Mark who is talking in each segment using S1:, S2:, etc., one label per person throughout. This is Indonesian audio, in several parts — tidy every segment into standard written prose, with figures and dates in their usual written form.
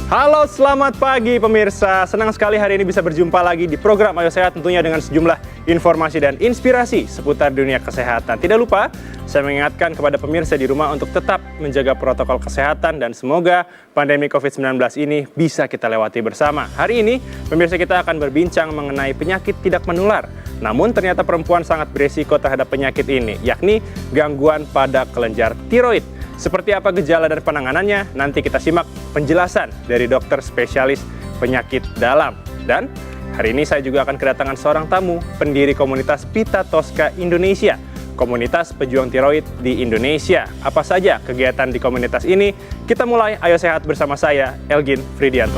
S1: Halo, selamat pagi pemirsa. Senang sekali hari ini bisa berjumpa lagi di program Ayo Sehat, tentunya dengan sejumlah informasi dan inspirasi seputar dunia kesehatan. Tidak lupa, saya mengingatkan kepada pemirsa di rumah untuk tetap menjaga protokol kesehatan dan semoga pandemi COVID-19 ini bisa kita lewati bersama. Hari ini, pemirsa kita akan berbincang mengenai penyakit tidak menular. Namun ternyata perempuan sangat beresiko terhadap penyakit ini, yakni gangguan pada kelenjar tiroid. Seperti apa gejala dan penanganannya, nanti kita simak penjelasan dari dokter spesialis penyakit dalam. Dan hari ini saya juga akan kedatangan seorang tamu, pendiri komunitas Pitta Tosca Indonesia, komunitas pejuang tiroid di Indonesia. Apa saja kegiatan di komunitas ini? Kita mulai Ayo Sehat bersama saya, Elgin Fridianto.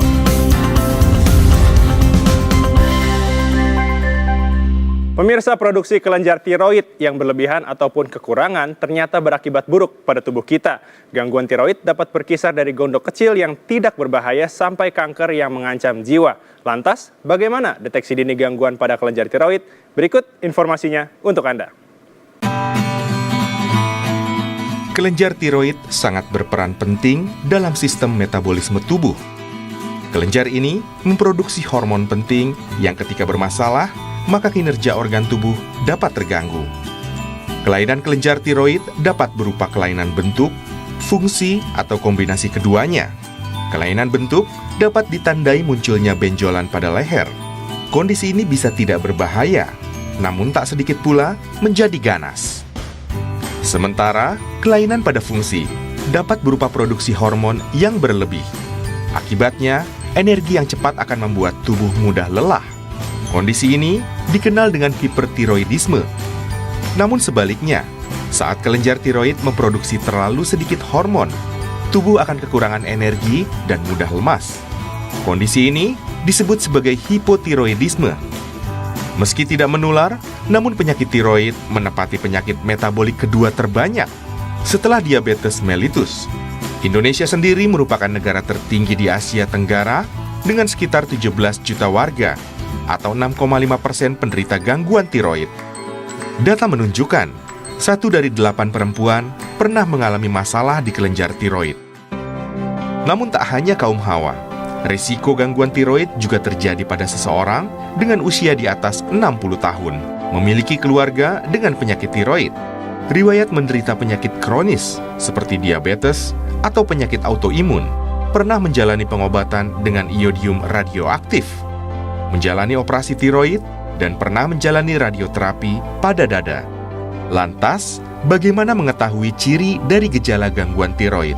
S1: Pemirsa, produksi kelenjar tiroid yang berlebihan ataupun kekurangan ternyata berakibat buruk pada tubuh kita. Gangguan tiroid dapat berkisar dari gondok kecil yang tidak berbahaya sampai kanker yang mengancam jiwa. Lantas, bagaimana deteksi dini gangguan pada kelenjar tiroid? Berikut informasinya untuk Anda.
S2: Kelenjar tiroid sangat berperan penting dalam sistem metabolisme tubuh. Kelenjar ini memproduksi hormon penting yang ketika bermasalah, maka kinerja organ tubuh dapat terganggu. Kelainan kelenjar tiroid dapat berupa kelainan bentuk, fungsi, atau kombinasi keduanya. Kelainan bentuk dapat ditandai munculnya benjolan pada leher. Kondisi ini bisa tidak berbahaya, namun tak sedikit pula menjadi ganas. Sementara, kelainan pada fungsi dapat berupa produksi hormon yang berlebih. Akibatnya, energi yang cepat akan membuat tubuh mudah lelah. Kondisi ini dikenal dengan hipertiroidisme. Namun sebaliknya, saat kelenjar tiroid memproduksi terlalu sedikit hormon, tubuh akan kekurangan energi dan mudah lemas. Kondisi ini disebut sebagai hipotiroidisme. Meski tidak menular, namun penyakit tiroid menepati penyakit metabolik kedua terbanyak setelah diabetes mellitus. Indonesia sendiri merupakan negara tertinggi di Asia Tenggara dengan sekitar 17 juta warga atau 6,5% penderita gangguan tiroid. Data menunjukkan, 1 dari 8 perempuan pernah mengalami masalah di kelenjar tiroid. Namun tak hanya kaum hawa, risiko gangguan tiroid juga terjadi pada seseorang dengan usia di atas 60 tahun, memiliki keluarga dengan penyakit tiroid, riwayat menderita penyakit kronis seperti diabetes atau penyakit autoimun, pernah menjalani pengobatan dengan iodium radioaktif, menjalani operasi tiroid, dan pernah menjalani radioterapi pada dada. Lantas, bagaimana mengetahui ciri dari gejala gangguan tiroid?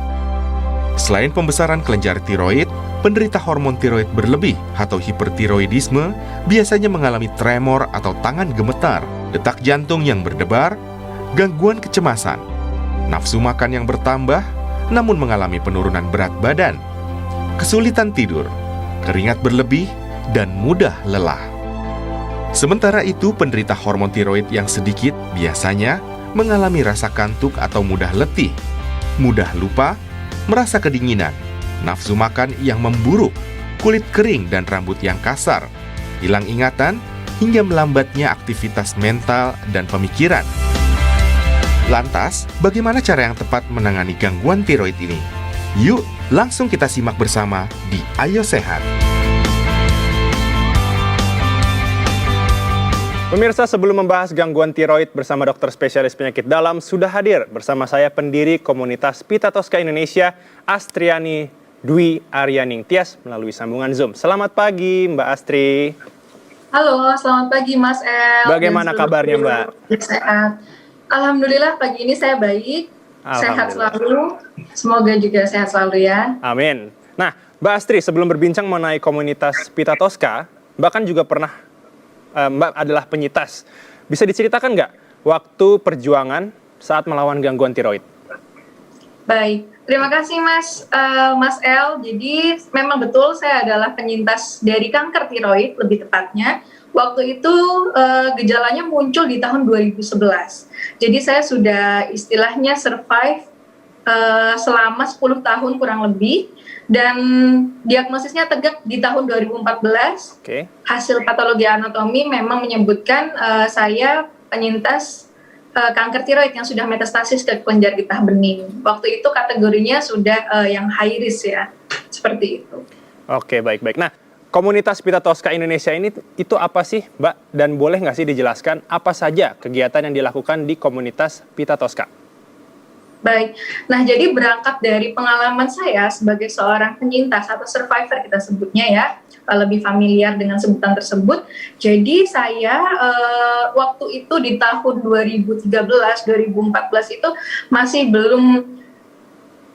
S2: Selain pembesaran kelenjar tiroid, penderita hormon tiroid berlebih atau hipertiroidisme biasanya mengalami tremor atau tangan gemetar, detak jantung yang berdebar, gangguan kecemasan, nafsu makan yang bertambah, namun mengalami penurunan berat badan, kesulitan tidur, keringat berlebih, dan mudah lelah. Sementara itu, penderita hormon tiroid yang sedikit biasanya mengalami rasa kantuk atau mudah letih, mudah lupa, merasa kedinginan, nafsu makan yang memburuk, kulit kering dan rambut yang kasar, hilang ingatan, hingga melambatnya aktivitas mental dan pemikiran. Lantas, bagaimana cara yang tepat menangani gangguan tiroid ini? Yuk, langsung kita simak bersama di Ayo Sehat.
S1: Pemirsa, sebelum membahas gangguan tiroid bersama dokter spesialis penyakit dalam, sudah hadir bersama saya pendiri komunitas Pitta Tosca Indonesia, Astriani Dwi Aryaning Tias, melalui sambungan Zoom. Selamat pagi, Mbak Astri.
S3: Halo, selamat pagi Mas El.
S1: Bagaimana kabarnya, Mbak?
S3: Sehat. Alhamdulillah pagi ini saya baik, sehat selalu. Semoga juga sehat selalu ya.
S1: Amin. Nah, Mbak Astri, sebelum berbincang mengenai komunitas Pitta Tosca, Mbak kan juga pernah Mbak adalah penyintas. Bisa diceritakan nggak waktu perjuangan saat melawan gangguan tiroid?
S3: Baik, terima kasih Mas El. Jadi memang betul saya adalah penyintas dari kanker tiroid lebih tepatnya. Waktu itu gejalanya muncul di tahun 2011. Jadi saya sudah istilahnya survive selama 10 tahun kurang lebih. Dan diagnosisnya tegak di tahun 2014. Hasil patologi anatomi memang menyebutkan saya penyintas kanker tiroid yang sudah metastasis ke kelenjar getah bening. Waktu itu kategorinya sudah yang high risk ya, seperti itu.
S1: Oke, baik-baik. Nah, komunitas Pita Tosca Indonesia ini itu apa sih, Mbak? Dan boleh nggak sih dijelaskan apa saja kegiatan yang dilakukan di komunitas Pita Tosca?
S3: Baik, nah jadi berangkat dari pengalaman saya sebagai seorang penyintas atau survivor kita sebutnya ya, lebih familiar dengan sebutan tersebut. Jadi saya waktu itu di tahun 2013-2014 itu masih belum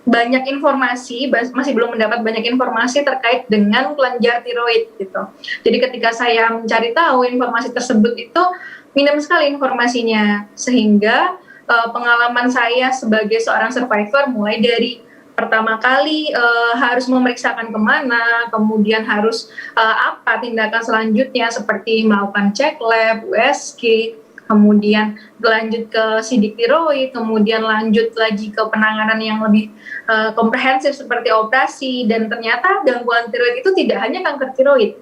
S3: banyak informasi, masih belum mendapat banyak informasi terkait dengan kelenjar tiroid gitu. Jadi ketika saya mencari tahu informasi tersebut itu minim sekali informasinya, sehingga pengalaman saya sebagai seorang survivor mulai dari pertama kali harus memeriksakan kemana, kemudian harus apa tindakan selanjutnya seperti melakukan cek lab, USG, kemudian lanjut ke sidik tiroid, kemudian lanjut lagi ke penanganan yang lebih komprehensif seperti operasi, dan ternyata gangguan tiroid itu tidak hanya kanker tiroid.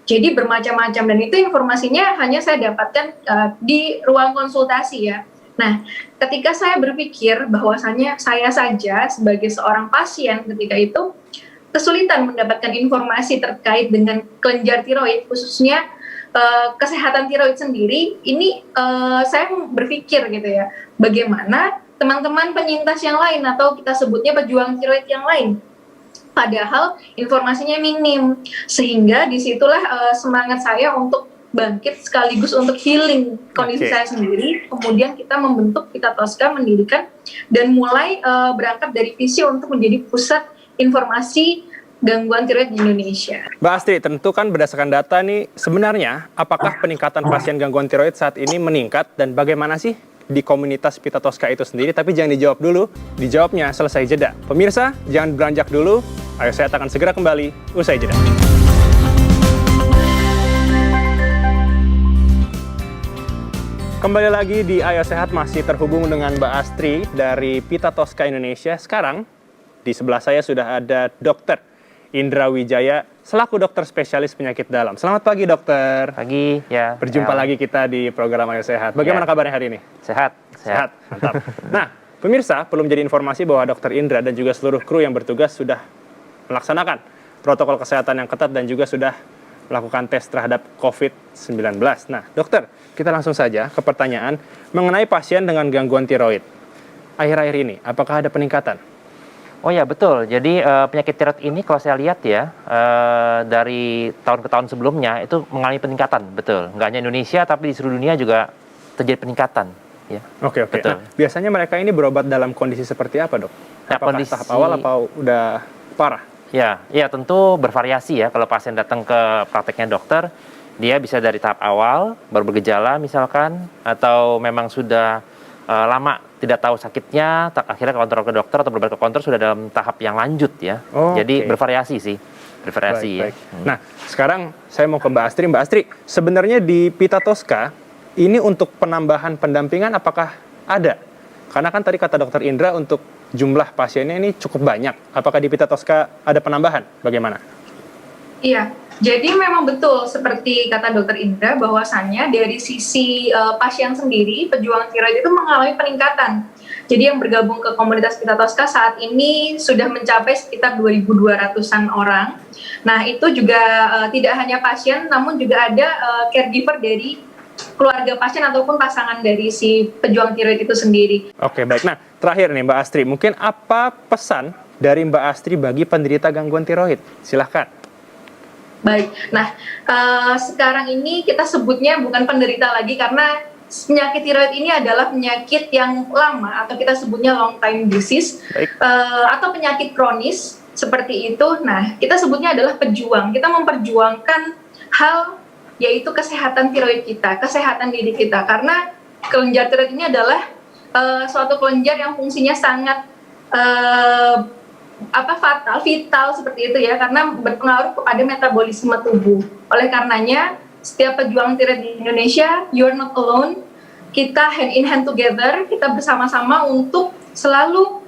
S3: Jadi bermacam-macam, dan itu informasinya hanya saya dapatkan di ruang konsultasi ya. Nah, ketika saya berpikir bahwasanya saya saja sebagai seorang pasien ketika itu kesulitan mendapatkan informasi terkait dengan kelenjar tiroid, khususnya kesehatan tiroid sendiri, ini saya berpikir gitu ya, bagaimana teman-teman penyintas yang lain atau kita sebutnya pejuang tiroid yang lain, padahal informasinya minim, sehingga disitulah semangat saya untuk bangkit sekaligus untuk healing kondisi saya sendiri. Kemudian kita membentuk Pita Tosca, mendirikan dan mulai berangkat dari visi untuk menjadi pusat informasi gangguan tiroid di Indonesia.
S1: Mbak Astri, tentu kan berdasarkan data nih, sebenarnya apakah peningkatan pasien gangguan tiroid saat ini meningkat dan bagaimana sih di komunitas Pita Tosca itu sendiri? Tapi jangan dijawab dulu, dijawabnya selesai jeda. Pemirsa, jangan beranjak dulu. Ayo saya akan segera kembali usai jeda. Kembali lagi di Ayo Sehat, masih terhubung dengan Mbak Astri dari Pita Tosca Indonesia. Sekarang di sebelah saya sudah ada Dr. Indra Wijaya selaku dokter spesialis penyakit dalam. Selamat pagi, dokter.
S4: Pagi, ya.
S1: Berjumpa lagi kita di program Ayo Sehat. Bagaimana kabarnya hari ini?
S4: Sehat.
S1: Mantap. Nah, pemirsa, perlu menjadi informasi bahwa Dr. Indra dan juga seluruh kru yang bertugas sudah melaksanakan protokol kesehatan yang ketat dan juga sudah melakukan tes terhadap COVID-19. Nah, dokter, kita langsung saja ke pertanyaan mengenai pasien dengan gangguan tiroid. Akhir-akhir ini, apakah ada peningkatan?
S4: Oh ya, betul. Jadi penyakit tiroid ini kalau saya lihat ya, dari tahun ke tahun sebelumnya itu mengalami peningkatan, betul. Nggak hanya Indonesia, tapi di seluruh dunia juga terjadi peningkatan. Ya.
S1: Oke.
S4: Betul.
S1: Nah, biasanya mereka ini berobat dalam kondisi seperti apa, dok?
S4: Nah,
S1: Apakah tahap awal atau udah parah?
S4: Ya tentu bervariasi ya. Kalau pasien datang ke prakteknya dokter, dia bisa dari tahap awal, baru bergejala misalkan, atau memang sudah lama tidak tahu sakitnya, akhirnya kontrol ke dokter atau berobat ke konter sudah dalam tahap yang lanjut ya. Jadi bervariasi sih,
S1: Baik. Nah, sekarang saya mau ke Mbak Astri. Mbak Astri, sebenarnya di Pita Tosca ini untuk penambahan pendampingan apakah ada? Karena kan tadi kata Dokter Indra untuk jumlah pasiennya ini cukup banyak. Apakah di Pita Tosca ada penambahan? Bagaimana?
S3: Iya, jadi memang betul seperti kata Dokter Indra bahwasannya dari sisi pasien sendiri, pejuang tiroid itu mengalami peningkatan. Jadi yang bergabung ke komunitas Pita Tosca saat ini sudah mencapai sekitar 2.200-an orang. Nah, itu juga tidak hanya pasien, namun juga ada caregiver dari keluarga pasien ataupun pasangan dari si pejuang tiroid itu sendiri.
S1: Oke, baik. Nah, terakhir nih Mbak Astri, mungkin apa pesan dari Mbak Astri bagi penderita gangguan tiroid? Silahkan.
S3: Baik, nah sekarang ini kita sebutnya bukan penderita lagi karena penyakit tiroid ini adalah penyakit yang lama atau kita sebutnya long time disease atau penyakit kronis seperti itu. Nah, kita sebutnya adalah pejuang. Kita memperjuangkan hal yaitu kesehatan tiroid kita, kesehatan diri kita, karena kelenjar tiroid ini adalah suatu kelenjar yang fungsinya sangat vital seperti itu ya, karena berpengaruh kepada metabolisme tubuh. Oleh karenanya, setiap pejuang tiroid di Indonesia, you're not alone. Kita hand in hand together, kita bersama-sama untuk selalu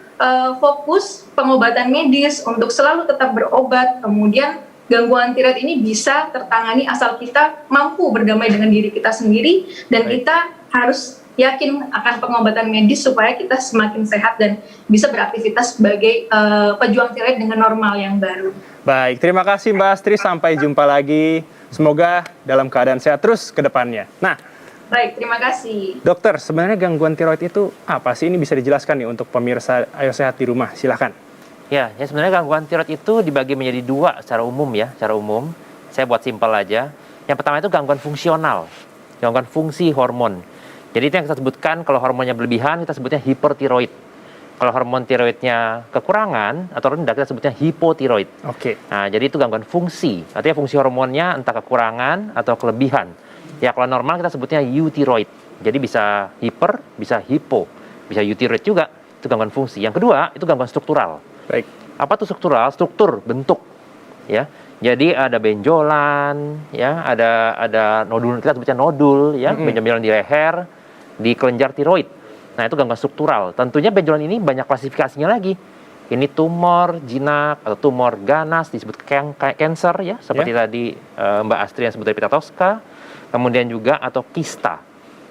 S3: fokus pengobatan medis, untuk selalu tetap berobat. Kemudian gangguan tiroid ini bisa tertangani asal kita mampu berdamai dengan diri kita sendiri dan kita harus yakin akan pengobatan medis supaya kita semakin sehat dan bisa beraktivitas sebagai pejuang tiroid dengan normal yang baru.
S1: Baik, terima kasih Mbak Astri. Sampai jumpa lagi. Semoga dalam keadaan sehat terus ke depannya. Nah,
S3: Baik, terima kasih.
S1: dokter, sebenarnya gangguan tiroid itu apa sih? Ini bisa dijelaskan nih untuk pemirsa Ayo Sehat di rumah. Silakan.
S4: Ya, sebenarnya gangguan tiroid itu dibagi menjadi dua secara umum ya, secara umum. Saya buat simpel aja. Yang pertama itu gangguan fungsional, gangguan fungsi hormon. Jadi itu yang kita sebutkan kalau hormonnya berlebihan kita sebutnya hipertiroid. Kalau hormon tiroidnya kekurangan atau rendah kita sebutnya hipotiroid.
S1: Oke.
S4: Nah, jadi itu gangguan fungsi. Artinya fungsi hormonnya entah kekurangan atau kelebihan. Ya kalau normal kita sebutnya euthyroid. Jadi bisa hiper, bisa hipo, bisa euthyroid juga. Itu gangguan fungsi. Yang kedua itu gangguan struktural.
S1: Baik.
S4: Apa tuh struktural? Struktur, bentuk, ya. Jadi ada benjolan, ya, ada nodul, kita sebutnya nodul, ya, benjolan di leher, di kelenjar tiroid. Nah, itu gangguan struktural. Tentunya benjolan ini banyak klasifikasinya lagi. Ini tumor jinak atau tumor ganas disebut cancer, ya, seperti tadi Mbak Astri yang sebut dari Pita Tosca. Kemudian juga atau kista.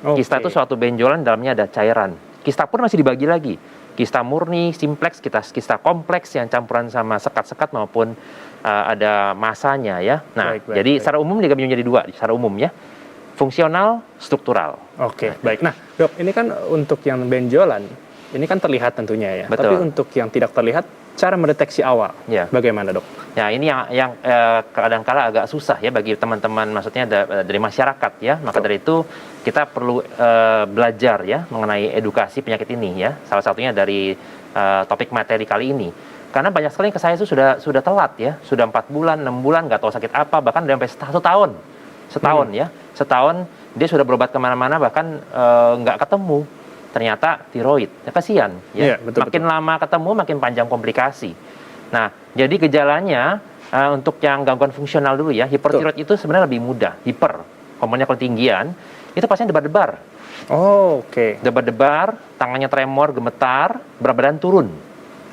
S4: Kista itu suatu benjolan dalamnya ada cairan. Kista pun masih dibagi lagi. Kista murni, simplex, kista kompleks yang campuran sama sekat-sekat maupun ada masanya ya. Nah, jadi secara umum dibagi menjadi dua, secara umum ya. Fungsional, struktural.
S1: Oke, baik. Nah, Dok, ini kan untuk yang benjolan, ini kan terlihat tentunya ya.
S4: Betul.
S1: Tapi untuk yang tidak terlihat, cara mendeteksi awal,
S4: Ya.
S1: bagaimana Dok?
S4: Ya, ini yang kadang-kala agak susah ya bagi teman-teman, maksudnya dari masyarakat ya. Maka dari itu kita perlu belajar ya mengenai edukasi penyakit ini ya. Salah satunya dari topik materi kali ini. Karena banyak sekali yang ke saya itu sudah telat ya, sudah 4 bulan, 6 bulan, nggak tahu sakit apa, bahkan udah sampai setahun ya. Setahun dia sudah berobat kemana-mana, bahkan nggak ketemu. Ternyata tiroid, ya kasihan ya.
S1: Iya, betul,
S4: makin lama ketemu, makin panjang komplikasi. Nah, jadi gejalanya untuk yang gangguan fungsional dulu ya, hipertiroid itu sebenarnya lebih mudah. Hiper, hormonnya ketinggian, itu pasien debar-debar.
S1: Oh, oke.
S4: Debar-debar, tangannya tremor, gemetar, berat badan turun.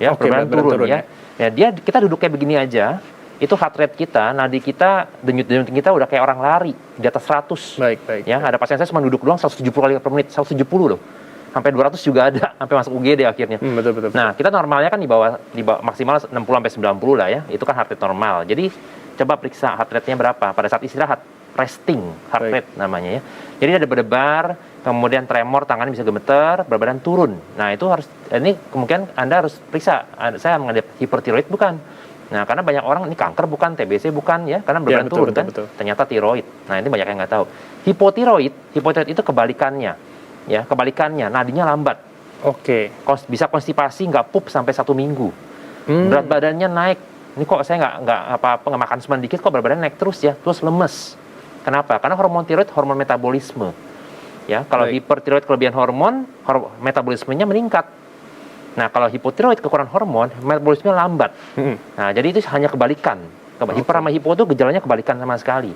S4: Ya,
S1: Oke,
S4: berat badan turun ya. Ya, kita duduk kayak begini aja, itu heart rate kita, nadi kita, denyut kita udah kayak orang lari di atas 100.
S1: Baik.
S4: Ya, ada pasien saya cuma duduk doang 170 kali per menit, 170 loh. Sampai 200 juga ada, sampai masuk UGD akhirnya.
S1: Betul.
S4: Nah, kita normalnya kan di bawah maksimal 60 sampai 90 lah ya. Itu kan heart rate normal. Jadi coba periksa heart rate-nya berapa pada saat istirahat. Resting heart rate namanya ya. Jadi ada berdebar, kemudian tremor, tangannya bisa gemeter, berat badan turun. Nah, itu ini kemungkinan Anda harus periksa. Saya menghadapi hipertiroid bukan. Nah, karena banyak orang ini kanker bukan, TBC bukan ya, karena berat badan turun kan. Ternyata tiroid. Nah, ini banyak yang nggak tahu. Hipotiroid itu kebalikannya. Ya, kebalikannya, nadinya lambat.
S1: Oke.
S4: Bisa konstipasi, nggak pup sampai 1 minggu. Berat badannya naik. Ini kok saya nggak makan semen dikit, kok berat badan naik terus ya, terus lemes. Kenapa? Karena hormon tiroid hormon metabolisme. Ya, kalau hipertiroid kelebihan hormon, metabolismenya meningkat. Nah, kalau hipotiroid kekurangan hormon, metabolismenya lambat. Nah, jadi itu hanya kebalikan. Hiper sama hipo itu gejalanya kebalikan sama sekali.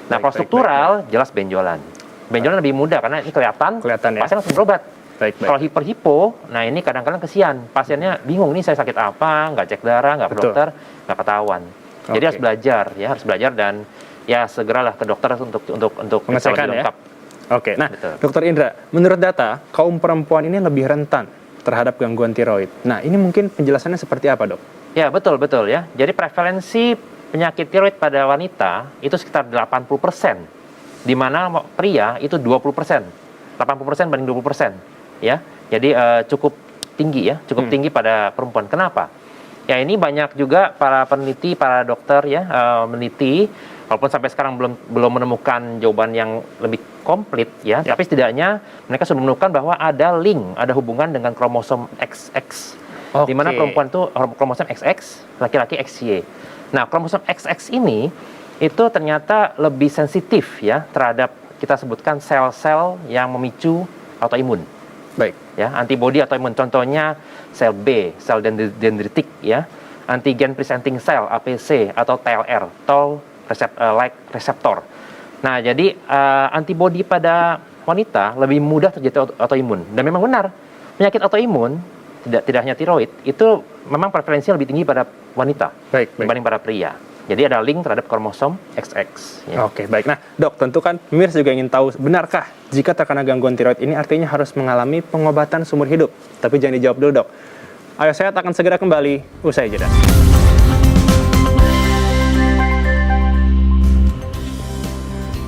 S4: Nah, kalau struktural jelas benjolan. Benjolan lebih mudah karena ini kelihatan ya. Pasien langsung berobat. Kalau hiper-hipo, nah ini kadang-kadang kesian. Pasiennya bingung, ini saya sakit apa, nggak cek darah, nggak ke dokter, nggak ketahuan. Jadi harus belajar dan ya segeralah ke dokter untuk
S1: pengecekan ya.
S4: lengkap.
S1: Oke, nah Dokter Indra, menurut data kaum perempuan ini lebih rentan terhadap gangguan tiroid. Nah, ini mungkin penjelasannya seperti apa, Dok?
S4: Ya, betul ya. Jadi prevalensi penyakit tiroid pada wanita itu sekitar 80%. Di mana pria itu 20%, 80% banding 20%, ya. Jadi cukup tinggi ya, tinggi pada perempuan. Kenapa? Ya ini banyak juga para peneliti, para dokter ya meneliti, walaupun sampai sekarang belum menemukan jawaban yang lebih komplit ya, tapi setidaknya mereka sudah menemukan bahwa ada hubungan dengan kromosom XX, di mana perempuan itu kromosom XX, laki-laki XY. Nah, kromosom XX ini itu ternyata lebih sensitif ya terhadap kita sebutkan sel-sel yang memicu autoimun.
S1: Baik.
S4: Ya, antibodi autoimun. Contohnya sel B, sel dendritik ya, antigen presenting cell APC atau TLR, like reseptor. Nah, jadi antibodi pada wanita lebih mudah terjadi autoimun. Dan memang benar, penyakit autoimun tidak hanya tiroid itu memang prevalensinya lebih tinggi pada wanita dibanding pada pria. Jadi ada link terhadap kromosom XX. Ya.
S1: Oke, baik. Nah, Dok, tentu kan pemirsa juga ingin tahu, benarkah jika terkena gangguan tiroid ini artinya harus mengalami pengobatan seumur hidup? Tapi jangan dijawab dulu, Dok. Ayo Sehat akan segera kembali usai jeda.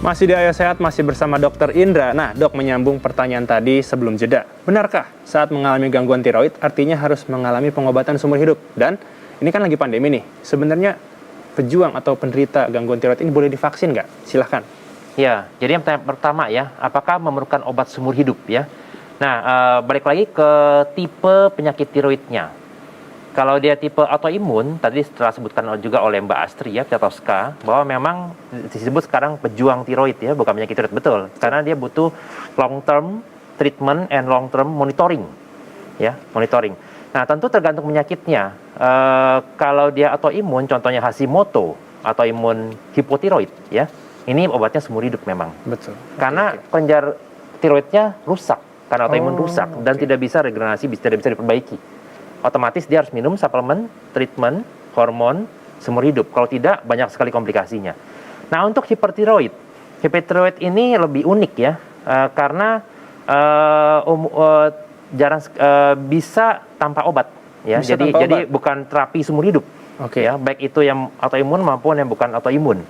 S1: Masih di Ayo Sehat, masih bersama Dr. Indra. Nah, Dok, menyambung pertanyaan tadi sebelum jeda. Benarkah saat mengalami gangguan tiroid artinya harus mengalami pengobatan seumur hidup? Dan ini kan lagi pandemi nih, sebenarnya pejuang atau penderita gangguan tiroid ini boleh divaksin nggak? Silahkan.
S4: Ya, jadi yang pertama ya, apakah memerlukan obat seumur hidup ya? Nah, balik lagi ke tipe penyakit tiroidnya. Kalau dia tipe autoimun, tadi setelah sebutkan juga oleh Mbak Astri ya, Piatoska, bahwa memang disebut sekarang pejuang tiroid ya, bukan penyakit tiroid, betul. Karena dia butuh long term treatment and long term monitoring. Ya, monitoring. Nah, tentu tergantung penyakitnya. Kalau dia autoimun, contohnya Hashimoto, autoimun hipotiroid, ya, ini obatnya seumur hidup memang.
S1: Betul.
S4: Karena kelenjar tiroidnya rusak, karena autoimun rusak, dan tidak bisa regenerasi, tidak bisa diperbaiki. Otomatis dia harus minum suplemen, treatment, hormon, seumur hidup. Kalau tidak, banyak sekali komplikasinya. Nah, untuk hipertiroid ini lebih unik ya, karena jarang bisa tanpa obat ya.
S1: Bisa
S4: jadi
S1: tanpa obat?
S4: bukan terapi seumur hidup.
S1: Oke.
S4: Ya, baik itu yang autoimun maupun yang bukan autoimun.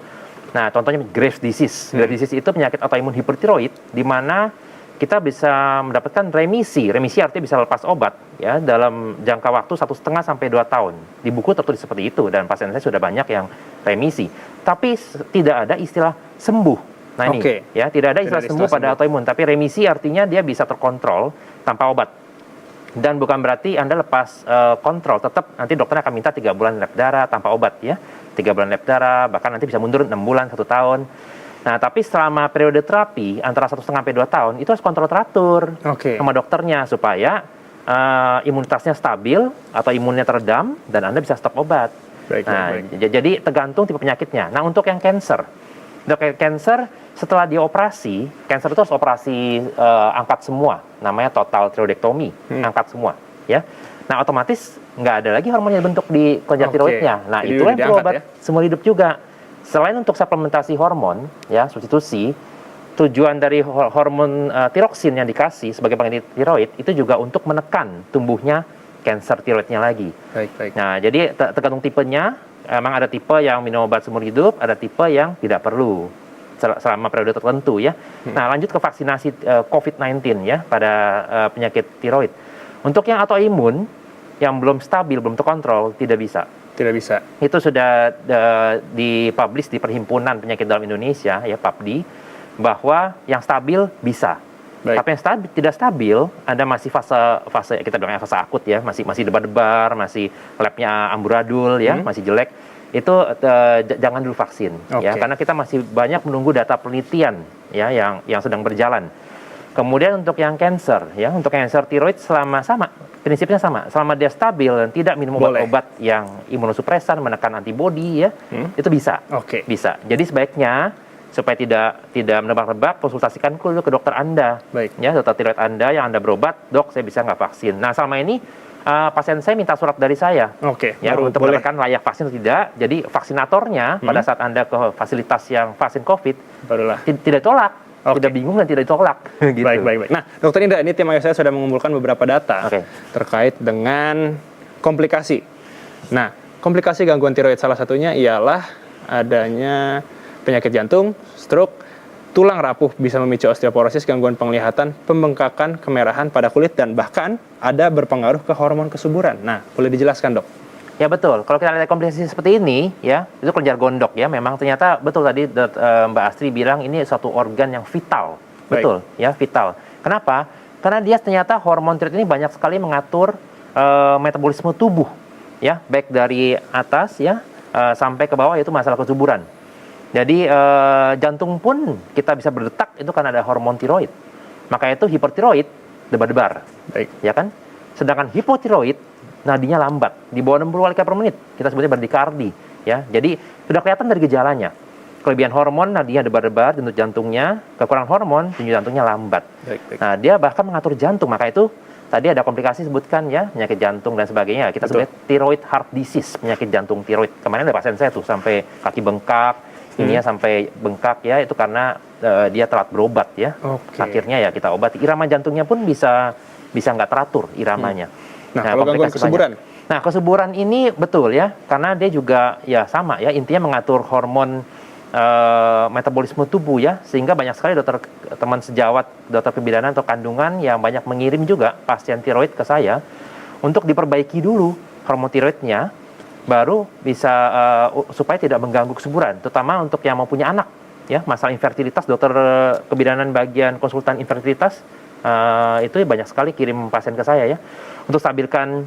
S4: Nah, contohnya Graves' disease. Graves' disease itu penyakit autoimun hipertiroid di mana kita bisa mendapatkan remisi. Remisi artinya bisa lepas obat ya dalam jangka waktu 1,5 sampai 2 tahun. Di buku tertulis seperti itu dan pasien saya sudah banyak yang remisi. Tapi tidak ada istilah sembuh. Nah ini, ya tidak ada istilah sembuh pada autoimun, tapi remisi artinya dia bisa terkontrol tanpa obat. Dan bukan berarti Anda lepas kontrol, tetap nanti dokter akan minta 3 bulan lab darah tanpa obat ya. 3 bulan lab darah, bahkan nanti bisa mundur 6 bulan, 1 tahun. Nah, tapi selama periode terapi antara 1,5 sampai 2 tahun itu harus kontrol teratur sama dokternya supaya imunitasnya stabil atau imunnya teredam dan Anda bisa stop obat. Jadi tergantung tipe penyakitnya. Nah, untuk yang cancer setelah dioperasi, cancer itu harus operasi angkat semua, namanya total tiroidektomi, angkat semua, ya. Nah, otomatis nggak ada lagi hormon yang bentuk di kelenjar tiroidnya. Nah, itu yang perlu obat seumur hidup juga. Selain untuk suplementasi hormon, ya, substitusi, tujuan dari hormon tiroksin yang dikasih sebagai pengendali tiroid itu juga untuk menekan tumbuhnya kanker tiroidnya lagi. Nah, jadi tergantung tipenya. Emang ada tipe yang minum obat seumur hidup, ada tipe yang tidak perlu selama periode tertentu ya. Nah, lanjut ke vaksinasi COVID-19 ya pada penyakit tiroid. Untuk yang autoimun yang belum stabil, belum terkontrol, tidak bisa.
S1: Tidak bisa.
S4: Itu sudah dipublish di Perhimpunan Penyakit Dalam Indonesia ya, PAPDI, bahwa yang stabil bisa. Tapi yang tidak stabil, Anda masih fase kita bilangnya fase akut ya, masih debar-debar, masih labnya amburadul ya, masih jelek. Itu jangan dulu vaksin ya, karena kita masih banyak menunggu data penelitian ya yang sedang berjalan. Kemudian untuk yang cancer ya, untuk cancer tiroid prinsipnya sama, selama dia stabil dan tidak minum obat-obat yang imunosupresan, menekan antibodi ya, itu bisa. Bisa. Jadi sebaiknya supaya tidak menebak-nebak, konsultasikan dulu ke dokter Anda. Ya, dokter tiroid Anda yang Anda berobat, dok saya bisa nggak vaksin. Nah, selama ini pasien saya minta surat dari saya ya, untuk mendapatkan layak vaksin atau tidak. Jadi vaksinatornya pada saat Anda ke fasilitas yang vaksin COVID tidak tolak, tidak bingung dan tidak ditolak. Gitu.
S1: Baik. Nah, Dokter Indra, ini tim Ayo Sehat sudah mengumpulkan beberapa data terkait dengan komplikasi. Nah, komplikasi gangguan tiroid salah satunya ialah adanya penyakit jantung, stroke, tulang rapuh bisa memicu osteoporosis, gangguan penglihatan, pembengkakan, kemerahan pada kulit, dan bahkan ada berpengaruh ke hormon kesuburan. Nah, boleh dijelaskan, Dok?
S4: Ya betul. Kalau kita lihat komplikasi seperti ini, ya itu kelenjar gondok ya. Memang ternyata betul tadi Mbak Astri bilang ini suatu organ yang vital. Betul, ya vital. Kenapa? Karena dia ternyata hormon tiroid ini banyak sekali mengatur metabolisme tubuh, ya baik dari atas ya sampai ke bawah, yaitu masalah kesuburan. Jadi jantung pun kita bisa berdetak itu karena ada hormon tiroid. Maka itu hipertiroid debar-debar. Ya kan? Sedangkan hipotiroid nadinya lambat, di bawah 60 kali per menit. Kita sebutnya bradikardi, ya. Jadi sudah kelihatan dari gejalanya. Kelebihan hormon nadinya debar-debar, denyut jantungnya, kekurangan hormon, denyut jantungnya lambat. Nah, dia bahkan mengatur jantung. Maka itu tadi ada komplikasi sebutkan ya, penyakit jantung dan sebagainya. Kita
S1: Betul.
S4: sebut thyroid heart disease, penyakit jantung tiroid. Kemarin ada pasien saya tuh sampai kaki bengkak, ininya sampai bengkak ya, itu karena dia telat berobat ya.
S1: Oke.
S4: Akhirnya ya kita obati. Irama jantungnya pun bisa nggak teratur iramanya.
S1: Nah, kalau gangguan
S4: komplikasi
S1: kesuburan?
S4: banyak. Nah, kesuburan ini betul ya, karena dia juga ya sama ya, intinya mengatur hormon metabolisme tubuh ya, sehingga banyak sekali dokter teman sejawat dokter kebidanan atau kandungan yang banyak mengirim juga pasien tiroid ke saya untuk diperbaiki dulu hormon tiroidnya, baru bisa supaya tidak mengganggu kesuburan, terutama untuk yang mau punya anak ya, masalah infertilitas. Dokter kebidanan bagian konsultan infertilitas itu banyak sekali kirim pasien ke saya ya untuk stabilkan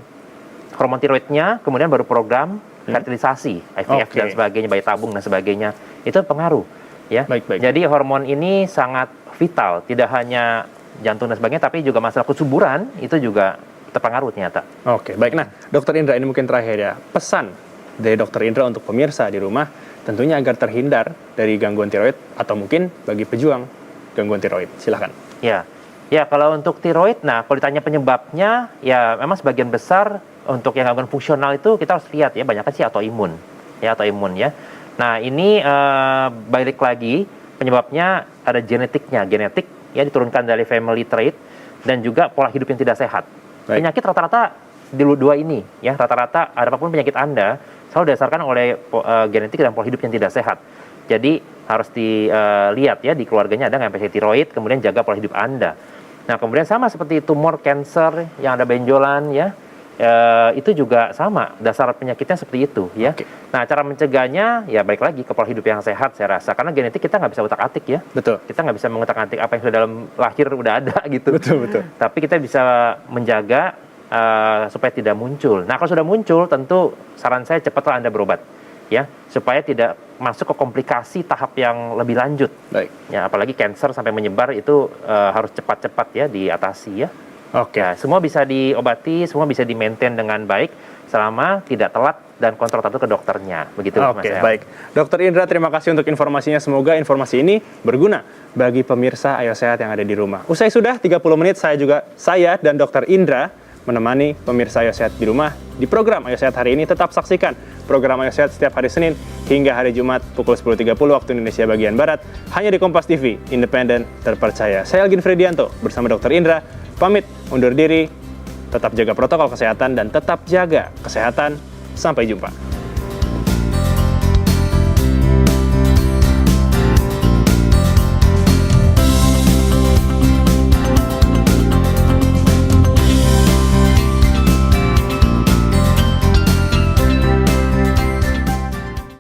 S4: hormon tiroidnya, kemudian baru program fertilisasi, IVF
S1: Oke.
S4: dan sebagainya, bayi tabung dan sebagainya. Itu pengaruh ya.
S1: Baik.
S4: Jadi hormon ini sangat vital, tidak hanya jantung dan sebagainya, tapi juga masalah kesuburan itu juga terpengaruh ternyata.
S1: Oke, baik. Nah, Dokter Indra, ini mungkin terakhir ya. Pesan dari Dokter Indra untuk pemirsa di rumah, tentunya agar terhindar dari gangguan tiroid atau mungkin bagi pejuang gangguan tiroid. Silahkan.
S4: Ya kalau untuk tiroid, nah kalau ditanya penyebabnya, ya memang sebagian besar untuk yang gangguan fungsional itu kita harus lihat ya, banyaknya sih autoimun ya. Nah ini balik lagi penyebabnya ada genetik ya, diturunkan dari family trait dan juga pola hidup yang tidak sehat.
S1: Baik.
S4: Penyakit rata-rata di dua ini ya, rata-rata apapun penyakit Anda selalu didasarkan oleh genetik dan pola hidup yang tidak sehat. Jadi harus dilihat ya di keluarganya ada nggak penyakit tiroid, kemudian jaga pola hidup Anda. Nah kemudian sama seperti tumor, cancer yang ada benjolan ya, itu juga sama, dasar penyakitnya seperti itu ya.
S1: Oke.
S4: Nah cara mencegahnya ya balik lagi ke pola hidup yang sehat saya rasa, karena genetik kita nggak bisa utak-atik ya.
S1: Betul.
S4: Kita nggak bisa mengutak-atik apa yang sudah dalam lahir udah ada gitu.
S1: Betul.
S4: Tapi kita bisa menjaga supaya tidak muncul. Nah kalau sudah muncul, tentu saran saya cepatlah Anda berobat ya, supaya tidak masuk ke komplikasi tahap yang lebih lanjut.
S1: Baik.
S4: Ya apalagi cancer sampai menyebar itu harus cepat-cepat ya diatasi ya.
S1: Oke.
S4: Ya, semua bisa diobati, semua bisa di-maintain dengan baik selama tidak telat dan kontrol ke dokternya. Begitu Mas
S1: Oke,
S4: El.
S1: baik. Dokter Indra, terima kasih untuk informasinya. Semoga informasi ini berguna bagi pemirsa Ayo Sehat yang ada di rumah. Usai sudah 30 menit, saya dan Dokter Indra menemani pemirsa Ayo Sehat di rumah di program Ayo Sehat hari ini. Tetap saksikan program Ayo Sehat setiap hari Senin hingga hari Jumat pukul 10.30 waktu Indonesia bagian Barat, hanya di Kompas TV, independen, terpercaya. Saya Algin Fredianto bersama Dokter Indra, pamit undur diri. Tetap jaga protokol kesehatan dan tetap jaga kesehatan. Sampai jumpa.